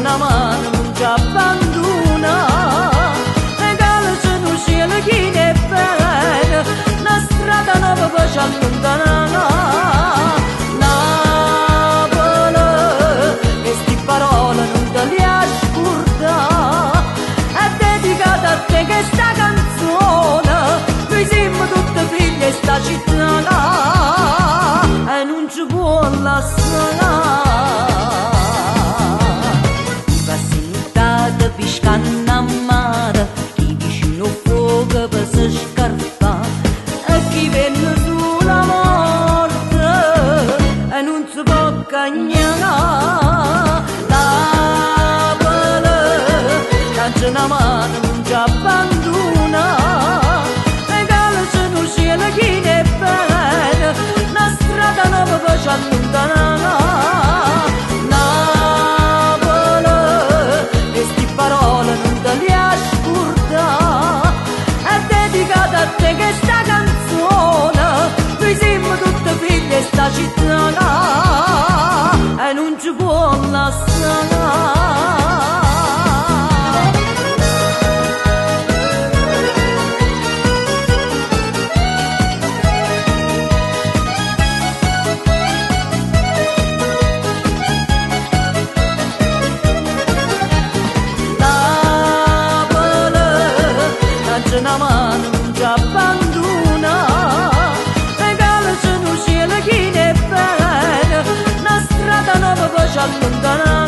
una mano non ci abbandona, regala se non sia la chi ne bene, una strada nuova per ci allontanare. Napoli, queste parole non te le ascolta, è dedicata a te questa canzone, noi siamo tutte figlie di sta città e non ci può lasciare. Piscanna a mare, chi vicino fuoco per si scarpa, e chi venne sulla morte e non si può cagnare. Napoli, lancia una mano, non ci abbandona, regala se non sia la chi ne bene, una strada nuova per ci allontanare. A te questa canzone, noi siamo tutte figlie di sta città e non ci può lasciare. Una mano non ci abbandona, regala se non sia la chi ne bene, una strada nuova per ci allontanare.